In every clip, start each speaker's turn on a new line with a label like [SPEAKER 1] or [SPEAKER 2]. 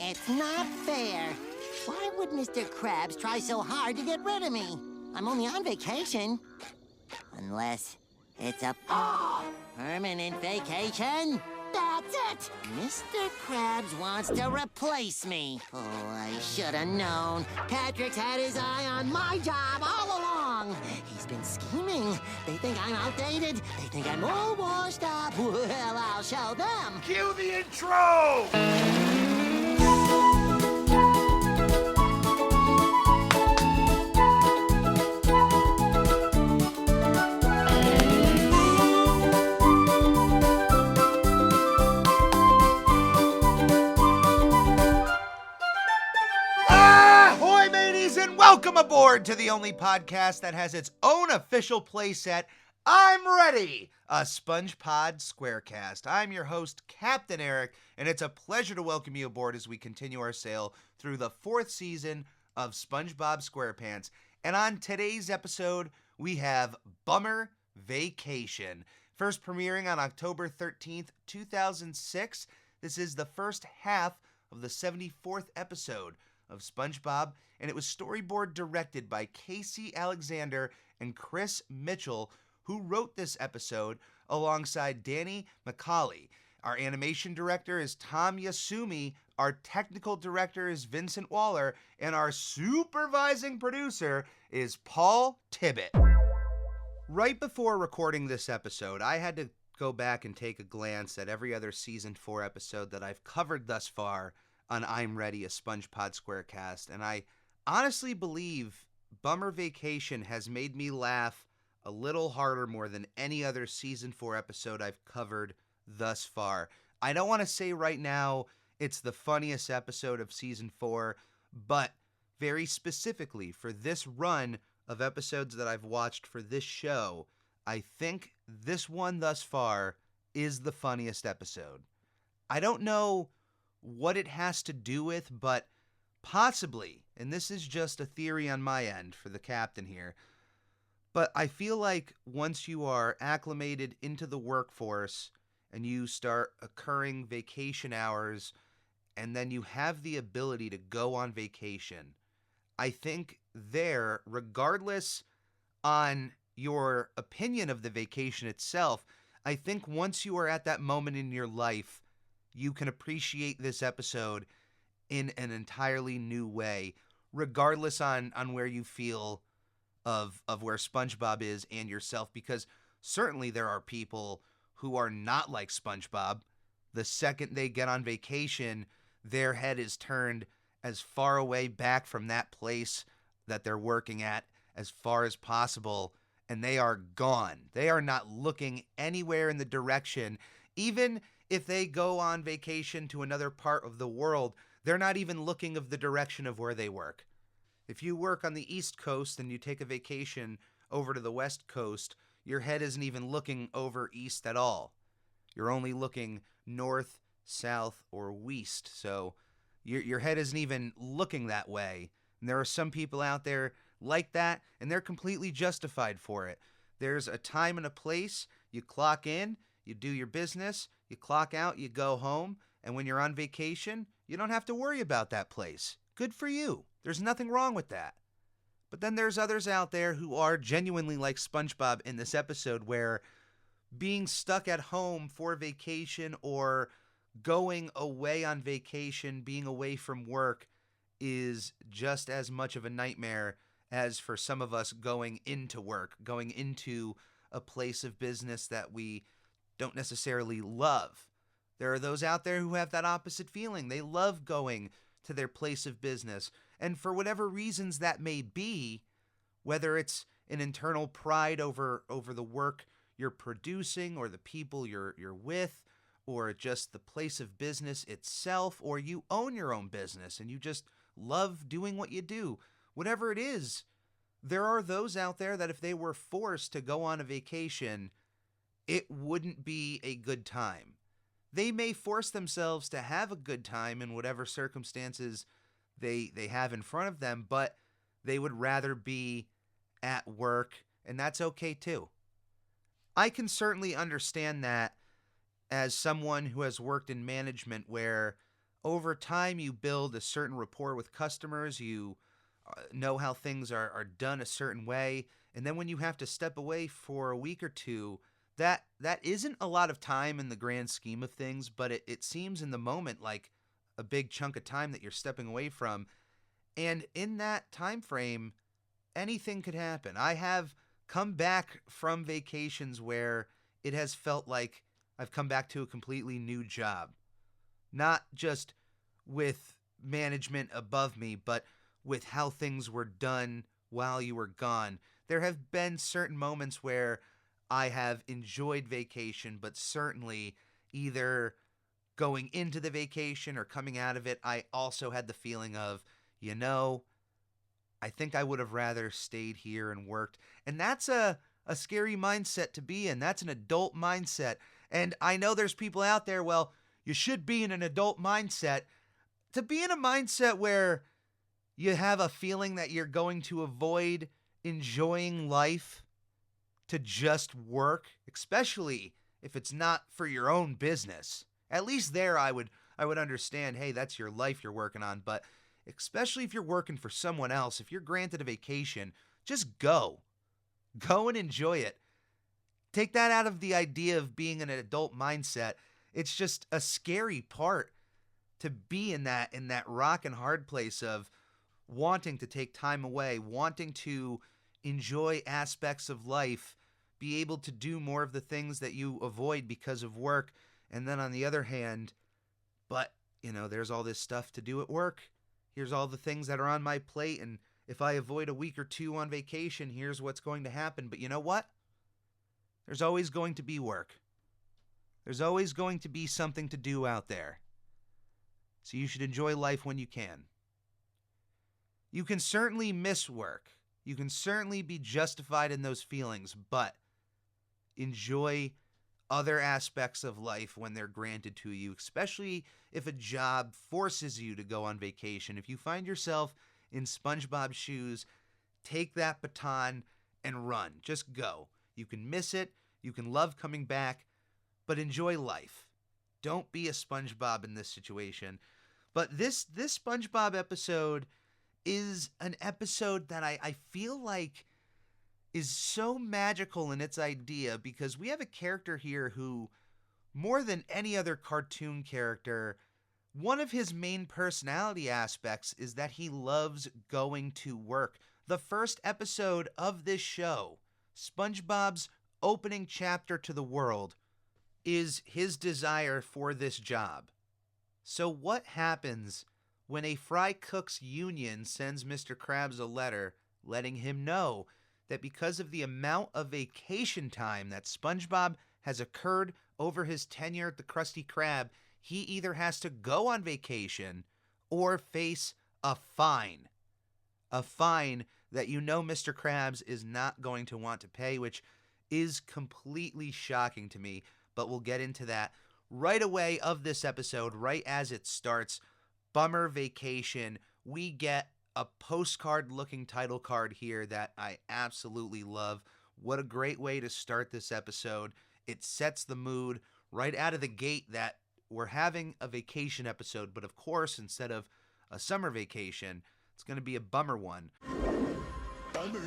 [SPEAKER 1] It's not fair. Why would Mr. Krabs try so hard to get rid of me? I'm only on vacation. Unless it's a permanent vacation? That's it! Mr. Krabs wants to replace me. Oh, I should have known. Patrick's had his eye on my job all along. He's been scheming. They think I'm outdated. They think I'm all washed up. Well, I'll show them.
[SPEAKER 2] Cue the intro! Ahoy, mateys, and welcome aboard to the only podcast that has its own official playset. I'm ready, a SpongeBob Squarecast. I'm your host, Captain Eric, and it's a pleasure to welcome you aboard as we continue our sail through the 4th season of SpongeBob SquarePants. And on today's episode, we have Bummer Vacation. First premiering on October 13th, 2006. This is the first half of the 74th episode of SpongeBob, and it was storyboard directed by Casey Alexander and Chris Mitchell, who wrote this episode alongside Danny McCauley. Our animation director is Tom Yasumi, our technical director is Vincent Waller, and our supervising producer is Paul Tibbett. Right before recording this episode, I had to go back and take a glance at every other Season 4 episode that I've covered thus far on I'm Ready, a SpongeBob Squarecast, and I honestly believe Bummer Vacation has made me laugh a little harder more than any other Season 4 episode I've covered thus far. I don't want to say right now it's the funniest episode of Season 4, but very specifically for this run of episodes that I've watched for this show, I think this one thus far is the funniest episode. I don't know what it has to do with, but possibly, and this is just a theory on my end for the captain here, but I feel like once you are acclimated into the workforce and you start occurring vacation hours and then you have the ability to go on vacation, I think there, regardless on your opinion of the vacation itself, I think once you are at that moment in your life, you can appreciate this episode in an entirely new way, regardless on where you feel of where SpongeBob is and yourself, because certainly there are people who are not like SpongeBob. The second they get on vacation, their head is turned as far away back from that place that they're working at as far as possible, and they are gone. They are not looking anywhere in the direction. Even if they go on vacation to another part of the world, they're not even looking of the direction of where they work. If you work on the East Coast and you take a vacation over to the West Coast, your head isn't even looking over east at all. You're only looking north, south, or west. So your head isn't even looking that way. And there are some people out there like that, and they're completely justified for it. There's a time and a place. You clock in, you do your business, you clock out, you go home, and when you're on vacation, you don't have to worry about that place. Good for you. There's nothing wrong with that. But then there's others out there who are genuinely like SpongeBob in this episode, where being stuck at home for vacation or going away on vacation, being away from work, is just as much of a nightmare as for some of us going into work, going into a place of business that we don't necessarily love. There are those out there who have that opposite feeling. They love going to their place of business. And for whatever reasons that may be, whether it's an internal pride over the work you're producing or the people you're with, or just the place of business itself, or you own your own business and you just love doing what you do, whatever it is, there are those out there that if they were forced to go on a vacation, it wouldn't be a good time. They may force themselves to have a good time in whatever circumstances they have in front of them, but they would rather be at work, and that's okay too. I can certainly understand that as someone who has worked in management, where over time you build a certain rapport with customers. You know how things are done a certain way. And then when you have to step away for a week or two, that isn't a lot of time in the grand scheme of things, but it seems in the moment like a big chunk of time that you're stepping away from. And in that time frame, anything could happen. I have come back from vacations where it has felt like I've come back to a completely new job. Not just with management above me, but with how things were done while you were gone. There have been certain moments where I have enjoyed vacation, but certainly either going into the vacation or coming out of it, I also had the feeling of, I think I would have rather stayed here and worked. And that's a scary mindset to be in. That's an adult mindset. And I know there's people out there, well, you should be in an adult mindset. To be in a mindset where you have a feeling that you're going to avoid enjoying life to just work, especially if it's not for your own business. At least there I would understand, hey, that's your life you're working on, but especially if you're working for someone else, if you're granted a vacation, just go. Go and enjoy it. Take that out of the idea of being in an adult mindset. It's just a scary part to be in that rock and hard place of wanting to take time away, wanting to enjoy aspects of life, be able to do more of the things that you avoid because of work. And then on the other hand, but, there's all this stuff to do at work. Here's all the things that are on my plate, and if I avoid a week or two on vacation, here's what's going to happen. But you know what? There's always going to be work. There's always going to be something to do out there. So you should enjoy life when you can. You can certainly miss work. You can certainly be justified in those feelings, but enjoy other aspects of life when they're granted to you, especially if a job forces you to go on vacation. If you find yourself in SpongeBob's shoes, take that baton and run. Just go. You can miss it. You can love coming back, but enjoy life. Don't be a SpongeBob in this situation. But this SpongeBob episode is an episode that I feel like is so magical in its idea, because we have a character here who, more than any other cartoon character, one of his main personality aspects is that he loves going to work. The first episode of this show, SpongeBob's opening chapter to the world, is his desire for this job. So what happens when a fry cook's union sends Mr. Krabs a letter letting him know that because of the amount of vacation time that SpongeBob has occurred over his tenure at the Krusty Krab, he either has to go on vacation or face a fine. A fine that Mr. Krabs is not going to want to pay, which is completely shocking to me, but we'll get into that right away of this episode, right as it starts. Bummer vacation. We get a postcard-looking title card here that I absolutely love. What a great way to start this episode. It sets the mood right out of the gate that we're having a vacation episode, but of course, instead of a summer vacation, it's going to be a bummer one. Bummer.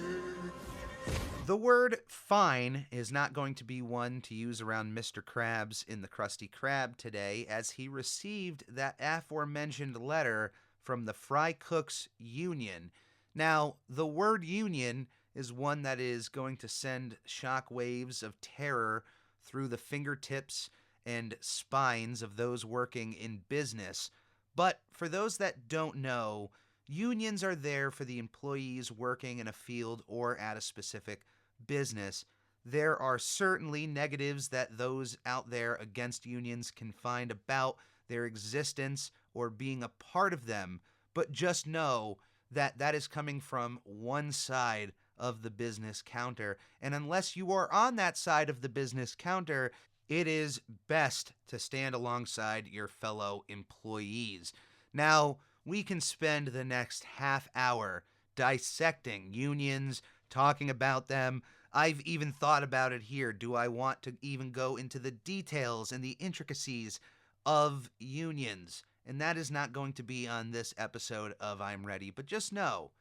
[SPEAKER 2] The word fine is not going to be one to use around Mr. Krabs in the Krusty Krab today, as he received that aforementioned letter from the Fry Cooks Union. Now, the word union is one that is going to send shock waves of terror through the fingertips and spines of those working in business. But for those that don't know, unions are there for the employees working in a field or at a specific business. There are certainly negatives that those out there against unions can find about their existence or being a part of them, but just know that that is coming from one side of the business counter. And unless you are on that side of the business counter, it is best to stand alongside your fellow employees. Now, we can spend the next half hour dissecting unions, talking about them. I've even thought about it here. Do I want to even go into the details and the intricacies of unions and that is not going to be on this episode of I'm Ready. But just know,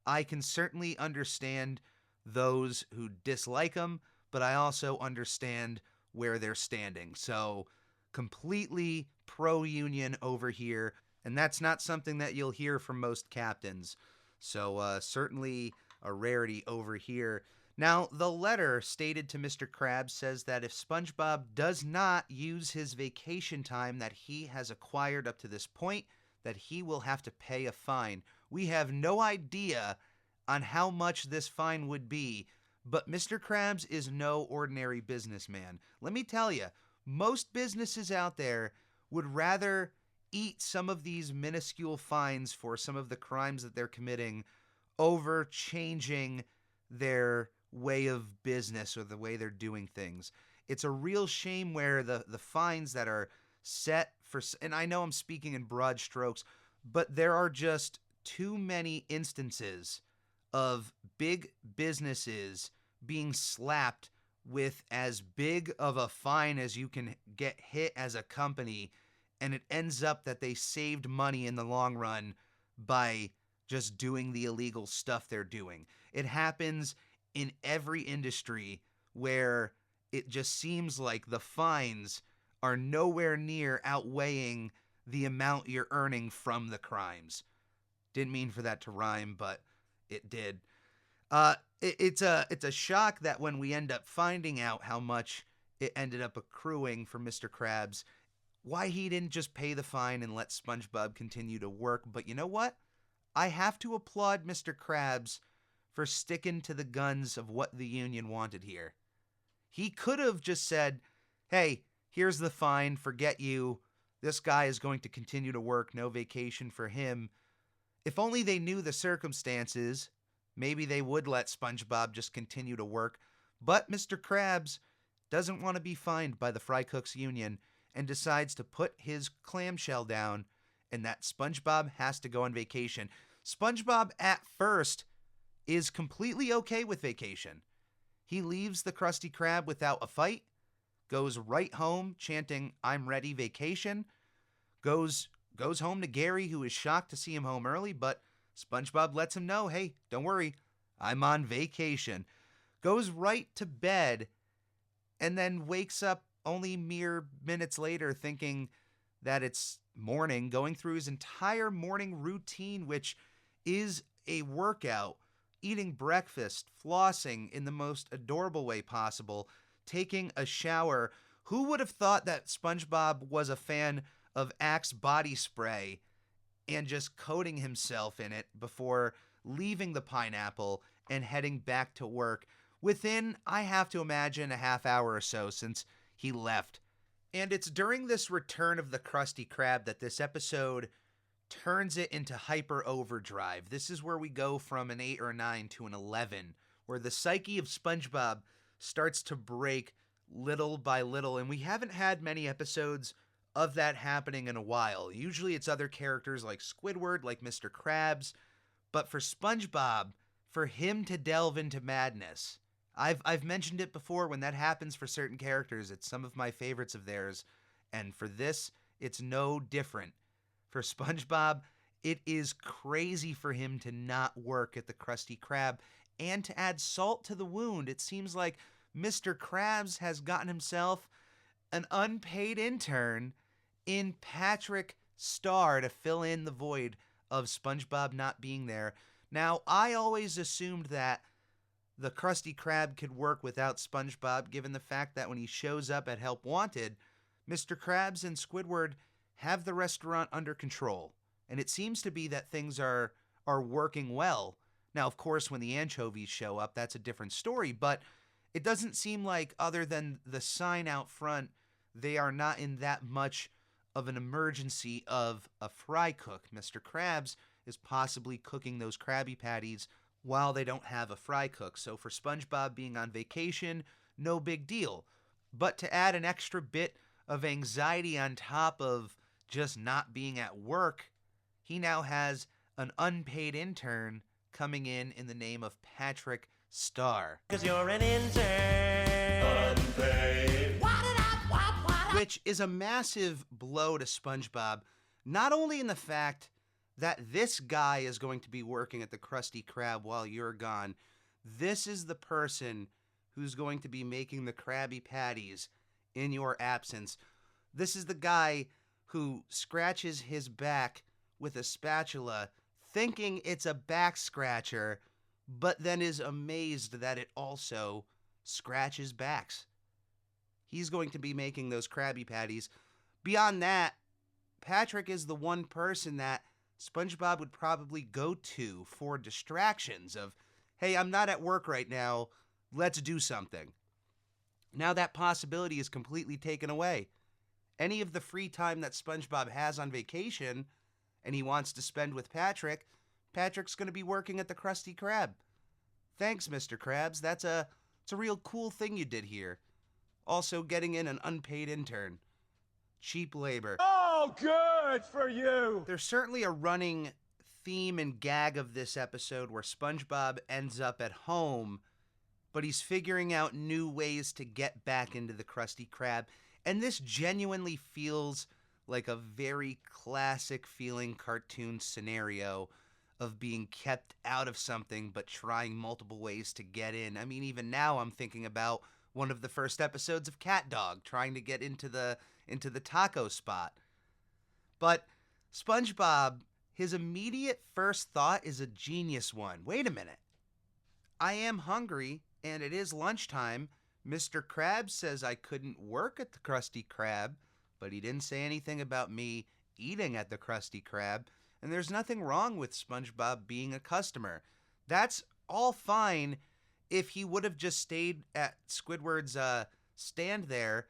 [SPEAKER 2] I can certainly understand those who dislike him, but I also understand where they're standing. So, completely pro-union over here, and that's not something that you'll hear from most captains. So, certainly a rarity over here. Now, the letter stated to Mr. Krabs says that if SpongeBob does not use his vacation time that he has acquired up to this point, that he will have to pay a fine. We have no idea on how much this fine would be, but Mr. Krabs is no ordinary businessman. Let me tell you, most businesses out there would rather eat some of these minuscule fines for some of the crimes that they're committing over changing their way of business or the way they're doing things. It's a real shame where the fines that are set for, and I know I'm speaking in broad strokes, but there are just too many instances of big businesses being slapped with as big of a fine as you can get hit as a company, and it ends up that they saved money in the long run by just doing the illegal stuff they're doing. It happens in every industry where it just seems like the fines are nowhere near outweighing the amount you're earning from the crimes. Didn't mean for that to rhyme, but it did. It's a shock that when we end up finding out how much it ended up accruing for Mr. Krabs, why he didn't just pay the fine and let SpongeBob continue to work. But you know what? I have to applaud Mr. Krabs for sticking to the guns of what the union wanted here. He could have just said, hey, here's the fine, forget you. This guy is going to continue to work, no vacation for him. If only they knew the circumstances, maybe they would let SpongeBob just continue to work. But Mr. Krabs doesn't want to be fined by the Fry Cooks Union and decides to put his clamshell down, and that SpongeBob has to go on vacation. SpongeBob at first is completely okay with vacation. He leaves the Krusty Krab without a fight, goes right home chanting, I'm ready, vacation, goes home to Gary, who is shocked to see him home early, but SpongeBob lets him know, hey, don't worry, I'm on vacation. Goes right to bed, and then wakes up only mere minutes later thinking that it's morning, going through his entire morning routine, which is a workout, eating breakfast, flossing in the most adorable way possible, taking a shower. Who would have thought that SpongeBob was a fan of Axe body spray and just coating himself in it before leaving the pineapple and heading back to work within, I have to imagine, a half hour or so since he left. And it's during this return of the Krusty Krab that this episode turns it into hyper overdrive. This is where we go from an 8 or 9 to an 11, where the psyche of SpongeBob starts to break little by little, and we haven't had many episodes of that happening in a while. Usually it's other characters like Squidward, like Mr. Krabs, but for SpongeBob, for him to delve into madness, I've mentioned it before, when that happens for certain characters, it's some of my favorites of theirs, and for this, it's no different. For SpongeBob, it is crazy for him to not work at the Krusty Krab, and to add salt to the wound, it seems like Mr. Krabs has gotten himself an unpaid intern in Patrick Star to fill in the void of SpongeBob not being there. Now, I always assumed that the Krusty Krab could work without SpongeBob, given the fact that when he shows up at Help Wanted, Mr. Krabs and Squidward have the restaurant under control. And it seems to be that things are working well. Now, of course, when the anchovies show up, that's a different story, but it doesn't seem like, other than the sign out front, they are not in that much of an emergency of a fry cook. Mr. Krabs is possibly cooking those Krabby Patties while they don't have a fry cook. So for SpongeBob being on vacation, no big deal. But to add an extra bit of anxiety on top of just not being at work, he now has an unpaid intern coming in the name of Patrick Star. 'Cause you're an intern. Unpaid. Which is a massive blow to SpongeBob, Not only in the fact that this guy is going to be working at the Krusty Krab while you're gone, this is the person who's going to be making the Krabby Patties in your absence. This is the guy who scratches his back with a spatula, thinking it's a back scratcher, but then is amazed that it also scratches backs. He's going to be making those Krabby Patties. Beyond that, Patrick is the one person that SpongeBob would probably go to for distractions of, hey, I'm not at work right now, let's do something. Now that possibility is completely taken away. Any of the free time that SpongeBob has on vacation and he wants to spend with Patrick, Patrick's going to be working at the Krusty Krab. Thanks, Mr. Krabs. It's a real cool thing you did here. Also getting in an unpaid intern. Cheap labor.
[SPEAKER 3] Oh, good for you!
[SPEAKER 2] There's certainly a running theme and gag of this episode where SpongeBob ends up at home, but he's figuring out new ways to get back into the Krusty Krab. And this genuinely feels like a very classic feeling cartoon scenario of being kept out of something but trying multiple ways to get in. I mean, even now I'm thinking about one of the first episodes of Cat Dog trying to get into the taco spot. But SpongeBob, his immediate first thought is a genius one. Wait a minute. I am hungry and it is lunchtime. Mr. Krabs says I couldn't work at the Krusty Krab, but he didn't say anything about me eating at the Krusty Krab, and there's nothing wrong with SpongeBob being a customer. That's all fine if he would have just stayed at Squidward's stand there,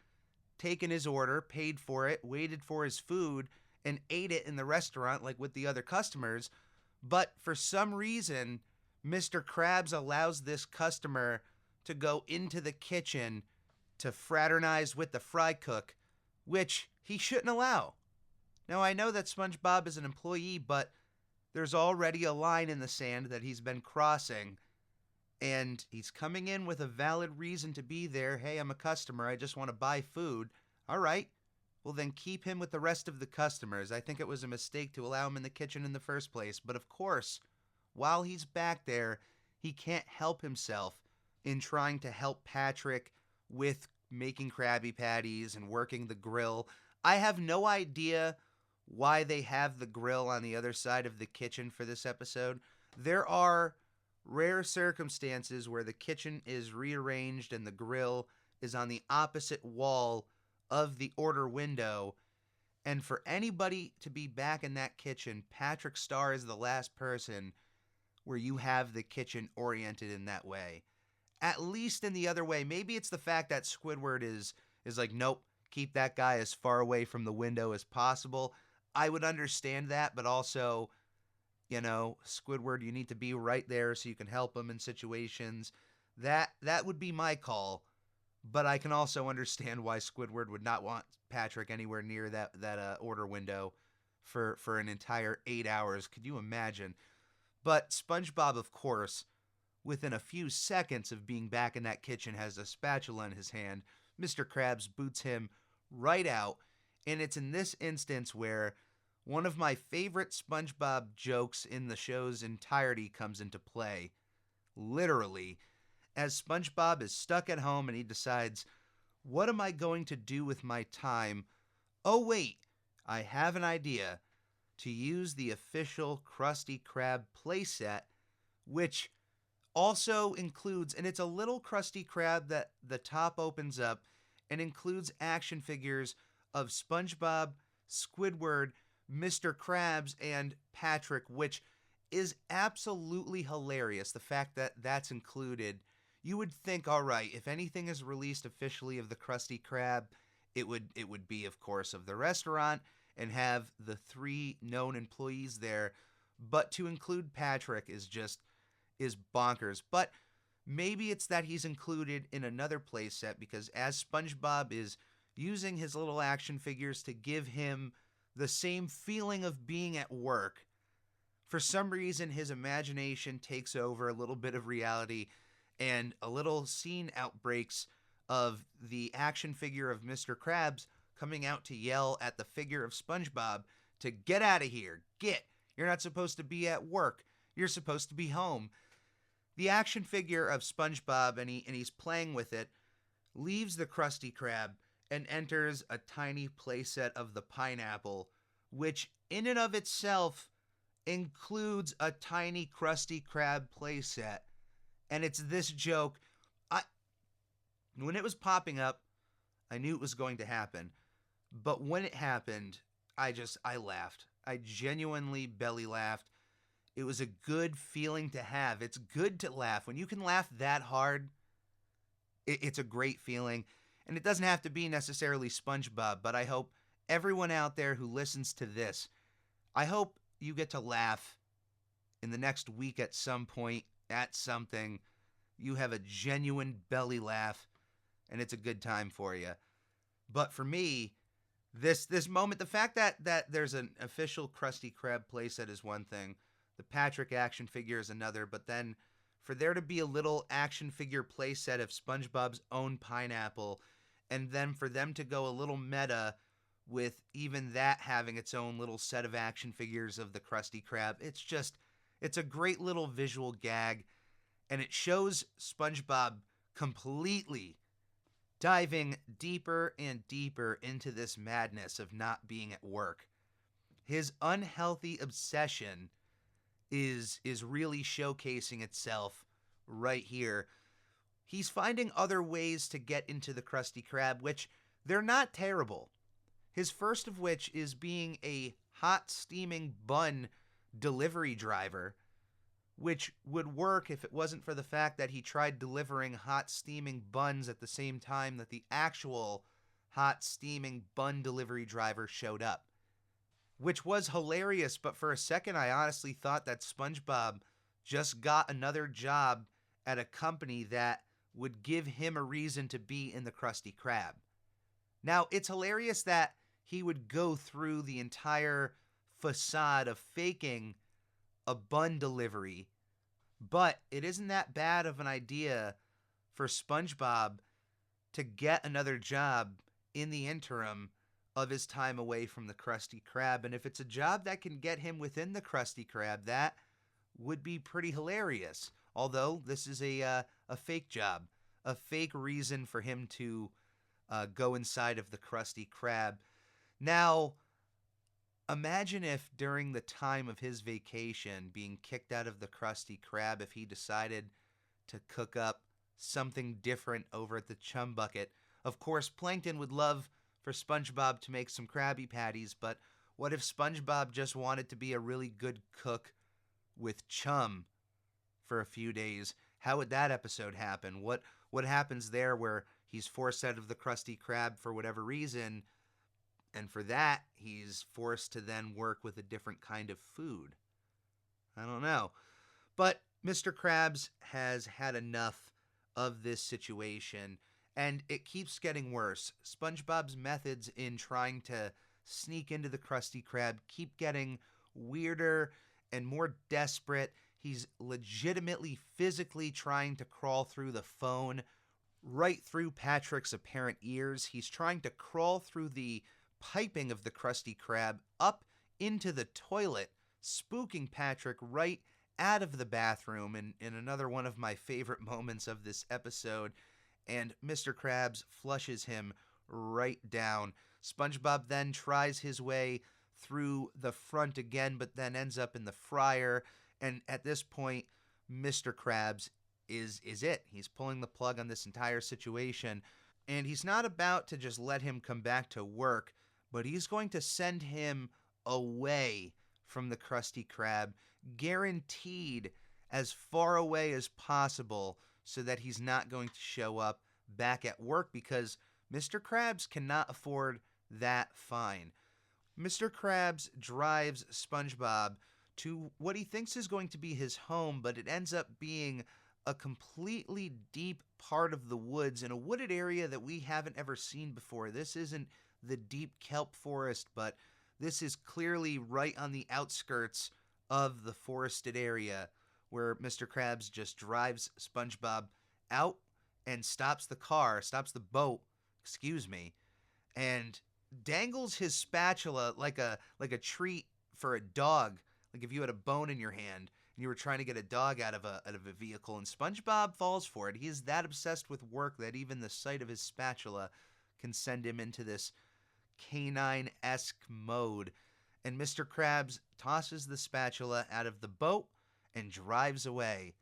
[SPEAKER 2] taken his order, paid for it, waited for his food, and ate it in the restaurant like with the other customers. But for some reason, Mr. Krabs allows this customer to go into the kitchen to fraternize with the fry cook, which he shouldn't allow. Now, I know that SpongeBob is an employee, but there's already a line in the sand that he's been crossing, and he's coming in with a valid reason to be there. Hey, I'm a customer. I just want to buy food. All right. Well, then keep him with the rest of the customers. I think it was a mistake to allow him in the kitchen in the first place. But of course, while he's back there, he can't help himself in trying to help Patrick with making Krabby Patties and working the grill. I have no idea why they have the grill on the other side of the kitchen for this episode. There are rare circumstances where the kitchen is rearranged and the grill is on the opposite wall of the order window. And for anybody to be back in that kitchen, Patrick Star is the last person where you have the kitchen oriented in that way. At least in the other way. Maybe it's the fact that Squidward is like, nope, keep that guy as far away from the window as possible. I would understand that, but also, you know, Squidward, you need to be right there so you can help him in situations. That would be my call. But I can also understand why Squidward would not want Patrick anywhere near that order window for an entire 8 hours. Could you imagine? But SpongeBob, of course, within a few seconds of being back in that kitchen, has a spatula in his hand. Mr. Krabs boots him right out. And it's in this instance where one of my favorite SpongeBob jokes in the show's entirety comes into play. Literally, as SpongeBob is stuck at home and he decides, what am I going to do with my time? Oh wait, I have an idea. To use the official Krusty Krab playset, which also includes, and it's a little Krusty Krab that the top opens up and includes action figures of SpongeBob, Squidward, Mr. Krabs, and Patrick, which is absolutely hilarious. The fact that that's included, you would think, all right, if anything is released officially of the Krusty Krab, it would be, of course, of the restaurant and have the 3 known employees there. But to include Patrick is bonkers. But maybe it's that he's included in another playset because as SpongeBob is using his little action figures to give him the same feeling of being at work, for some reason his imagination takes over a little bit of reality, and a little scene outbreaks of the action figure of Mr. Krabs coming out to yell at the figure of SpongeBob to get out of here. You're not supposed to be at work. You're supposed to be home. The action figure of SpongeBob, and he's playing with it, leaves the Krusty Krab and enters a tiny playset of the pineapple, which in and of itself includes a tiny Krusty Krab playset. And it's this joke. When it was popping up, I knew it was going to happen. But when it happened, I laughed. I genuinely belly laughed. It was a good feeling to have. It's good to laugh. When you can laugh that hard, it's a great feeling. And it doesn't have to be necessarily SpongeBob, but I hope everyone out there who listens to this, I hope you get to laugh in the next week at some point at something. You have a genuine belly laugh, and it's a good time for you. But for me, this moment, the fact that there's an official Krusty Krab playset is one thing. The Patrick action figure is another, but then for there to be a little action figure playset of SpongeBob's own pineapple, and then for them to go a little meta with even that having its own little set of action figures of the Krusty Krab, it's a great little visual gag, and it shows SpongeBob completely diving deeper and deeper into this madness of not being at work. His unhealthy obsession is really showcasing itself right here. He's finding other ways to get into the Krusty Krab, which they're not terrible. His first of which is being a hot steaming bun delivery driver, which would work if it wasn't for the fact that he tried delivering hot steaming buns at the same time that the actual hot steaming bun delivery driver showed up. Which was hilarious, but for a second I honestly thought that SpongeBob just got another job at a company that would give him a reason to be in the Krusty Krab. Now, it's hilarious that he would go through the entire facade of faking a bun delivery, but it isn't that bad of an idea for SpongeBob to get another job in the interim of his time away from the Krusty Krab. And if it's a job that can get him within the Krusty Krab, that would be pretty hilarious. Although this is a fake job, a fake reason for him to go inside of the Krusty Krab. Now, imagine if during the time of his vacation, being kicked out of the Krusty Krab, if he decided to cook up something different over at the Chum Bucket. Of course, Plankton would love for SpongeBob to make some Krabby Patties, but what if SpongeBob just wanted to be a really good cook with Chum for a few days? How would that episode happen? What happens there where he's forced out of the Krusty Krab for whatever reason, and for that, he's forced to then work with a different kind of food? I don't know. But Mr. Krabs has had enough of this situation, and it keeps getting worse. SpongeBob's methods in trying to sneak into the Krusty Krab keep getting weirder and more desperate. He's legitimately physically trying to crawl through the phone, right through Patrick's apparent ears. He's trying to crawl through the piping of the Krusty Krab up into the toilet, spooking Patrick right out of the bathroom in another one of my favorite moments of this episode. And Mr. Krabs flushes him right down. SpongeBob then tries his way through the front again, but then ends up in the fryer. And at this point, Mr. Krabs is it. He's pulling the plug on this entire situation. And he's not about to just let him come back to work, but he's going to send him away from the Krusty Krab, guaranteed as far away as possible, so that he's not going to show up back at work, because Mr. Krabs cannot afford that fine. Mr. Krabs drives SpongeBob to what he thinks is going to be his home, but it ends up being a completely deep part of the woods in a wooded area that we haven't ever seen before. This isn't the deep kelp forest, but this is clearly right on the outskirts of the forested area, where Mr. Krabs just drives SpongeBob out and stops the boat, and dangles his spatula like a treat for a dog. Like if you had a bone in your hand and you were trying to get a dog out of a vehicle, and SpongeBob falls for it. He is that obsessed with work that even the sight of his spatula can send him into this canine-esque mode. And Mr. Krabs tosses the spatula out of the boat and drives away.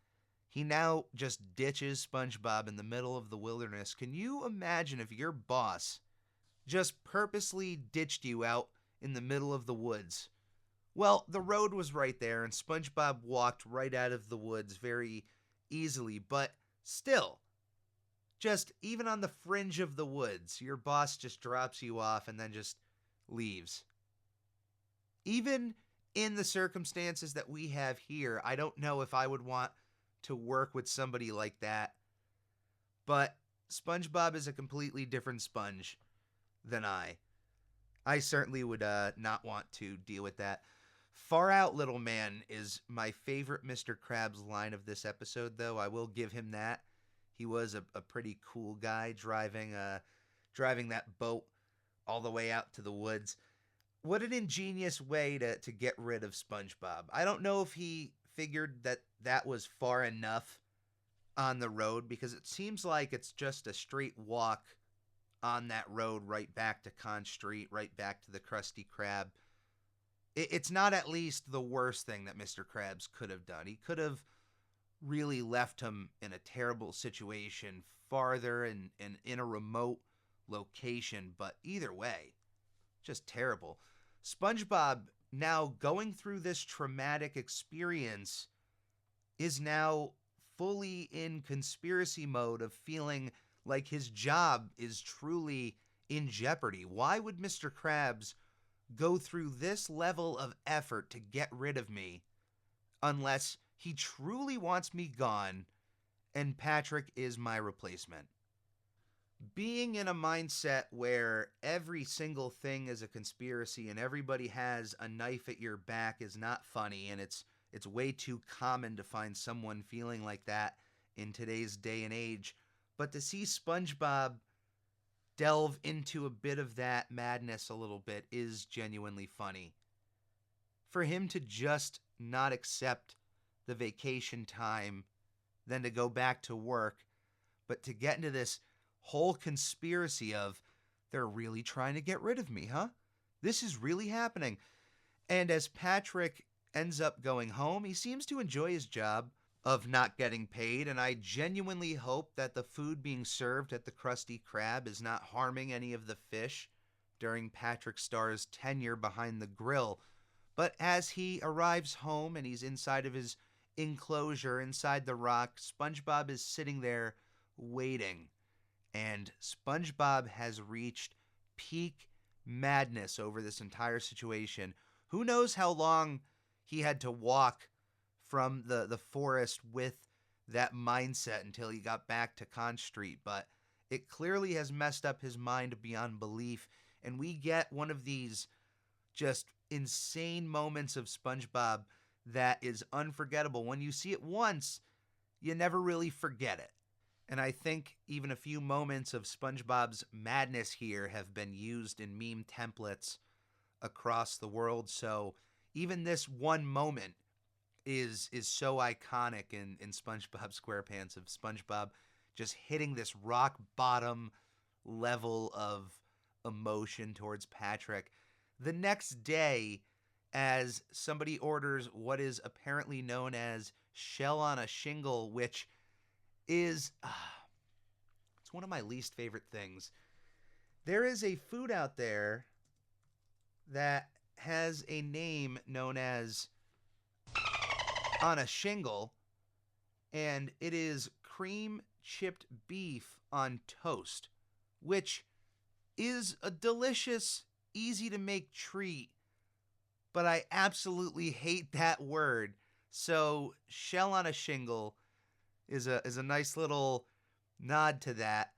[SPEAKER 2] He now just ditches SpongeBob in the middle of the wilderness. Can you imagine if your boss just purposely ditched you out in the middle of the woods? Well, the road was right there, and SpongeBob walked right out of the woods very easily, but still, just even on the fringe of the woods, your boss just drops you off and then just leaves. Even in the circumstances that we have here, I don't know if I would want to work with somebody like that, but SpongeBob is a completely different sponge than I. I certainly would not want to deal with that. Far out, little man is my favorite Mr. Krabs line of this episode, though. I will give him that. He was a pretty cool guy driving that boat all the way out to the woods. What an ingenious way to get rid of SpongeBob. I don't know if he figured that was far enough on the road, because it seems like it's just a straight walk on that road right back to Con Street, right back to the Krusty Krab. It's not at least the worst thing that Mr. Krabs could have done. He could have really left him in a terrible situation farther and in a remote location, but either way, just terrible. SpongeBob, now going through this traumatic experience, is now fully in conspiracy mode of feeling like his job is truly in jeopardy. Why would Mr. Krabs go through this level of effort to get rid of me unless he truly wants me gone and Patrick is my replacement? Being in a mindset where every single thing is a conspiracy and everybody has a knife at your back is not funny, and it's way too common to find someone feeling like that in today's day and age. But to see SpongeBob delve into a bit of that madness a little bit is genuinely funny. For him to just not accept the vacation time, then to go back to work, but to get into this whole conspiracy of, they're really trying to get rid of me, huh? This is really happening. And as Patrick ends up going home, he seems to enjoy his job of not getting paid, and I genuinely hope that the food being served at the Krusty Krab is not harming any of the fish during Patrick Starr's tenure behind the grill. But as he arrives home and he's inside of his enclosure inside the rock, SpongeBob is sitting there waiting. And SpongeBob has reached peak madness over this entire situation. Who knows how long he had to walk from the forest with that mindset until he got back to Con Street, but it clearly has messed up his mind beyond belief, and we get one of these just insane moments of SpongeBob that is unforgettable. When you see it once, you never really forget it. And I think even a few moments of SpongeBob's madness here have been used in meme templates across the world, so even this one moment is so iconic in SpongeBob SquarePants, of SpongeBob just hitting this rock bottom level of emotion towards Patrick. The next day, as somebody orders what is apparently known as shell on a shingle, which is it's one of my least favorite things. There is a food out there that has a name known as on a shingle, and it is cream chipped beef on toast, which is a delicious, easy to make treat, but I absolutely hate that word. So shell on a shingle is a nice little nod to that.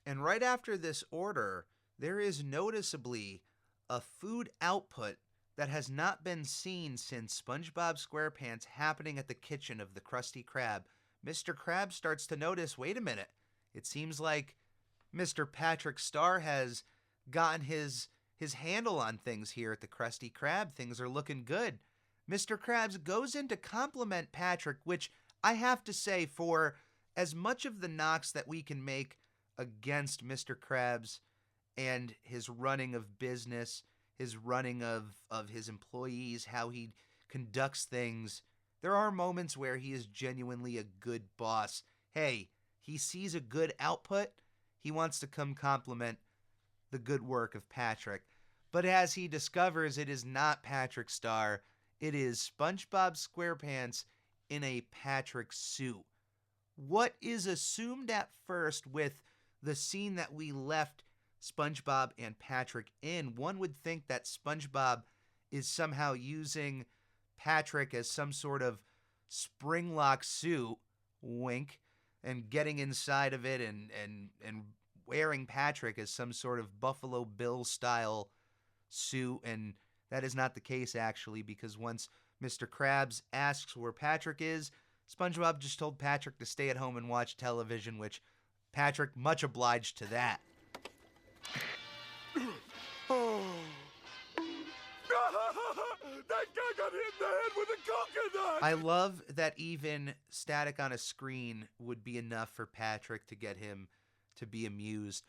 [SPEAKER 2] And right after this order, there is noticeably a food output that has not been seen since SpongeBob SquarePants happening at the kitchen of the Krusty Krab. Mr. Krab starts to notice, wait a minute, it seems like Mr. Patrick Star has gotten his handle on things here at the Krusty Krab. Things are looking good. Mr. Krabs goes in to compliment Patrick, which I have to say, for as much of the knocks that we can make against Mr. Krabs and his running of business, his running of his employees, how he conducts things, there are moments where he is genuinely a good boss. Hey, he sees a good output, he wants to come compliment the good work of Patrick. But as he discovers, it is not Patrick Star, it is SpongeBob SquarePants in a Patrick suit. What is assumed at first with the scene that we left SpongeBob and Patrick in, one would think that SpongeBob is somehow using Patrick as some sort of spring lock suit, wink, and getting inside of it and wearing Patrick as some sort of Buffalo Bill style suit, and that is not the case actually, because once Mr. Krabs asks where Patrick is, SpongeBob just told Patrick to stay at home and watch television, which Patrick much obliged to that.
[SPEAKER 3] Oh. That guy got hit in the head with a coconut!
[SPEAKER 2] I love that even static on a screen would be enough for Patrick to get him to be amused.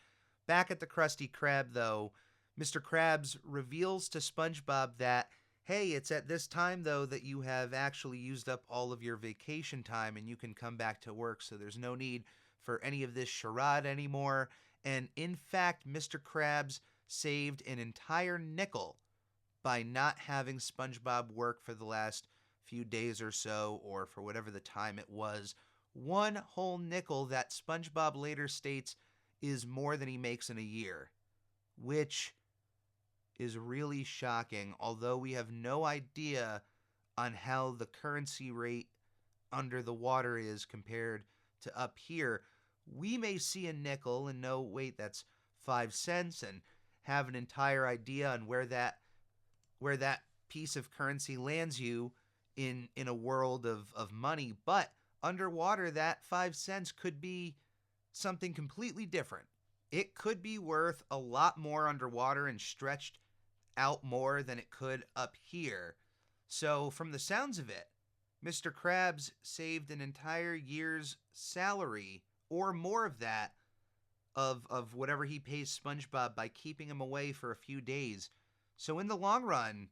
[SPEAKER 2] Back at the Krusty Krab, though, Mr. Krabs reveals to SpongeBob that, hey, it's at this time, though, that you have actually used up all of your vacation time and you can come back to work, so there's no need for any of this charade anymore. And in fact, Mr. Krabs saved an entire nickel by not having SpongeBob work for the last few days or so, or for whatever the time it was. One whole nickel that SpongeBob later states is more than he makes in a year, which is really shocking, although we have no idea on how the currency rate under the water is compared to up here. We may see a nickel and know, wait, that's 5 cents, and have an entire idea on where that piece of currency lands you in a world of money, but underwater, that 5 cents could be something completely different. It could be worth a lot more underwater and stretched out more than it could up here. So from the sounds of it, Mr. Krabs saved an entire year's salary, or more of that, of whatever he pays SpongeBob by keeping him away for a few days. So in the long run,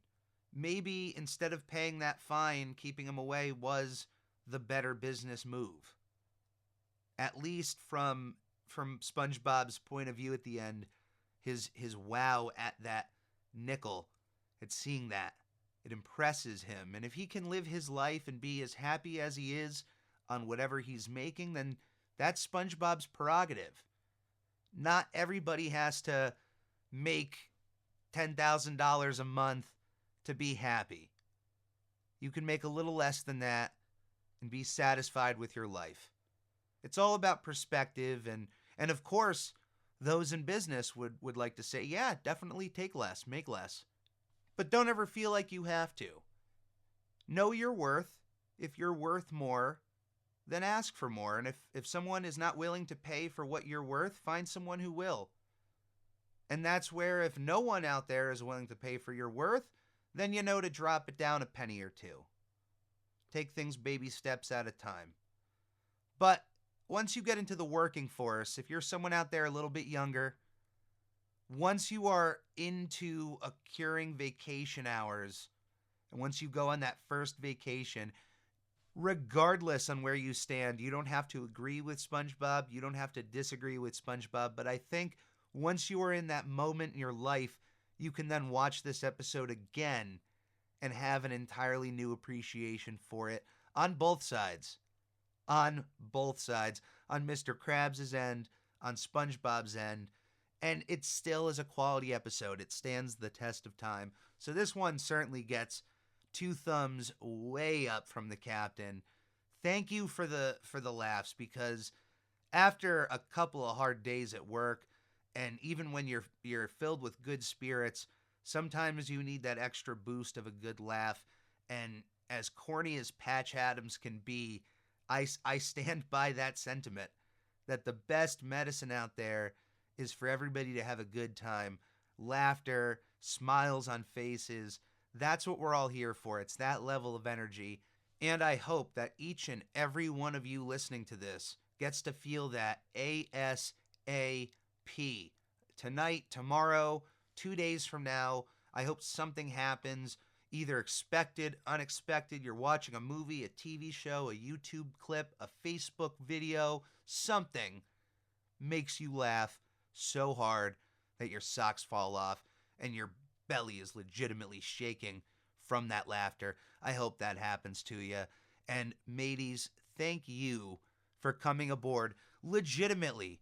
[SPEAKER 2] maybe instead of paying that fine, keeping him away was the better business move. At least from SpongeBob's point of view at the end, his wow at that nickel, at seeing that, it impresses him. And if he can live his life and be as happy as he is on whatever he's making, then that's SpongeBob's prerogative. Not everybody has to make $10,000 a month to be happy. You can make a little less than that and be satisfied with your life. It's all about perspective, and of course, those in business would like to say, yeah, definitely take less, make less. But don't ever feel like you have to. Know your worth. If you're worth more, then ask for more. And if someone is not willing to pay for what you're worth, find someone who will. And that's where, if no one out there is willing to pay for your worth, then you know to drop it down a penny or two. Take things baby steps at a time. But once you get into the working force, if you're someone out there a little bit younger, once you are into accruing vacation hours, and once you go on that first vacation, regardless on where you stand, you don't have to agree with SpongeBob, you don't have to disagree with SpongeBob, but I think once you are in that moment in your life, you can then watch this episode again and have an entirely new appreciation for it on both sides. On both sides. On Mr. Krabs' end, on SpongeBob's end. And it still is a quality episode. It stands the test of time. So this one certainly gets 2 thumbs way up from the captain. Thank you for the laughs, because after a couple of hard days at work, and even when you're filled with good spirits, sometimes you need that extra boost of a good laugh. And as corny as Patch Adams can be, I stand by that sentiment, that the best medicine out there is for everybody to have a good time. laughter, smiles on faces. That's what we're all here for. It's that level of energy. And I hope that each and every one of you listening to this gets to feel that ASAP. Tonight, tomorrow, 2 days from now, I hope something happens, either expected, unexpected. You're watching a movie, a TV show, a YouTube clip, a Facebook video, something makes you laugh so hard that your socks fall off and your belly is legitimately shaking from that laughter. I hope that happens to you. And mateys, thank you for coming aboard. Legitimately,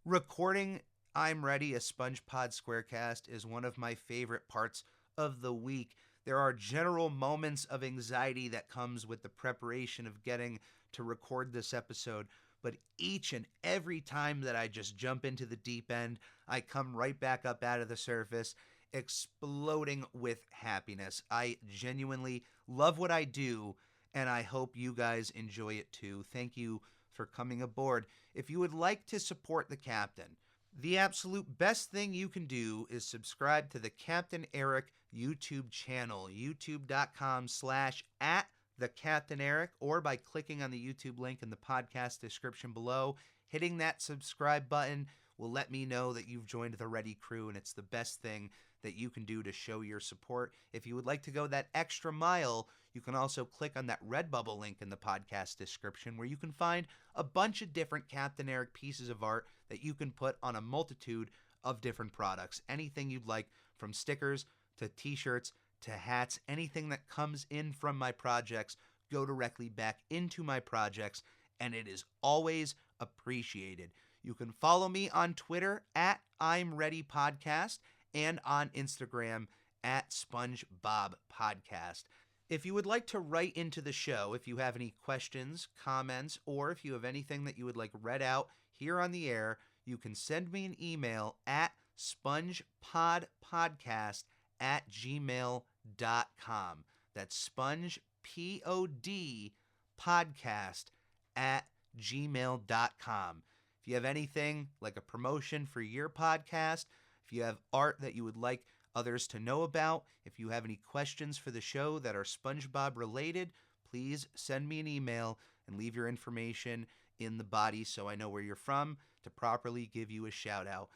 [SPEAKER 2] recording I'm Ready, a SpongePod Squarecast is one of my favorite parts of the week. There are general moments of anxiety that comes with the preparation of getting to record this episode, but each and every time that I just jump into the deep end, I come right back up out of the surface, exploding with happiness. I genuinely love what I do, and I hope you guys enjoy it too. Thank you for coming aboard. If you would like to support the captain, the absolute best thing you can do is subscribe to the Captain Eric YouTube channel, youtube.com/@thecaptaineric, or by clicking on the YouTube link in the podcast description below. Hitting that subscribe button will let me know that you've joined the Ready crew, and it's the best thing that you can do to show your support. If you would like to go that extra mile, you can also click on that Redbubble link in the podcast description, where you can find a bunch of different Captain Eric pieces of art that you can put on a multitude of different products. Anything you'd like, from stickers to t-shirts to hats, anything that comes in from my projects go directly back into my projects, and it is always appreciated. You can follow me on Twitter @I'mReadyPodcast and on Instagram @SpongeBob Podcast. If you would like to write into the show, if you have any questions, comments, or if you have anything that you would like read out here on the air, you can send me an email at spongepodpodcast@gmail.com. That's spongepod podcast@gmail.com. If you have anything like a promotion for your podcast, if you have art that you would like others to know about, if you have any questions for the show that are SpongeBob related, please send me an email and leave your information in the body so I know where you're from to properly give you a shout out.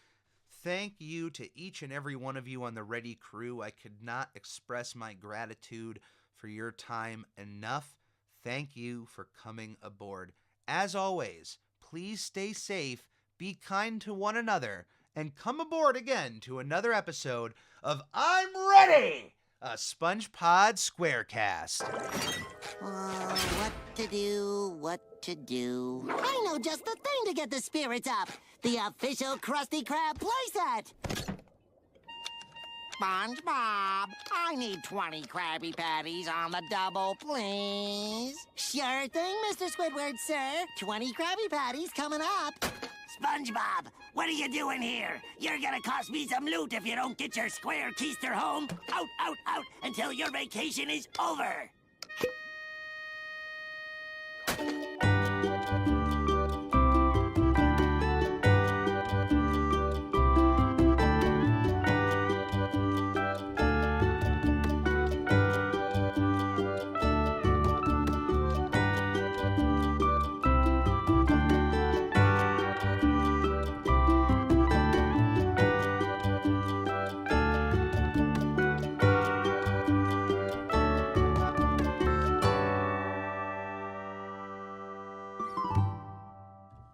[SPEAKER 2] Thank you to each and every one of you on the Ready crew. I could not express my gratitude for your time enough. Thank you for coming aboard. As always, please stay safe, be kind to one another, and come aboard again to another episode of I'm Ready, a SpongePod Squarecast.
[SPEAKER 1] What to do? I know just the thing to get the spirits up. The official Krusty Krab playset. SpongeBob, I need 20 Krabby Patties on the double, please. Sure thing, Mr. Squidward, sir. 20 Krabby Patties coming up.
[SPEAKER 4] SpongeBob, what are you doing here? You're gonna cost me some loot if you don't get your square keister home. Out, out, out, until your vacation is over.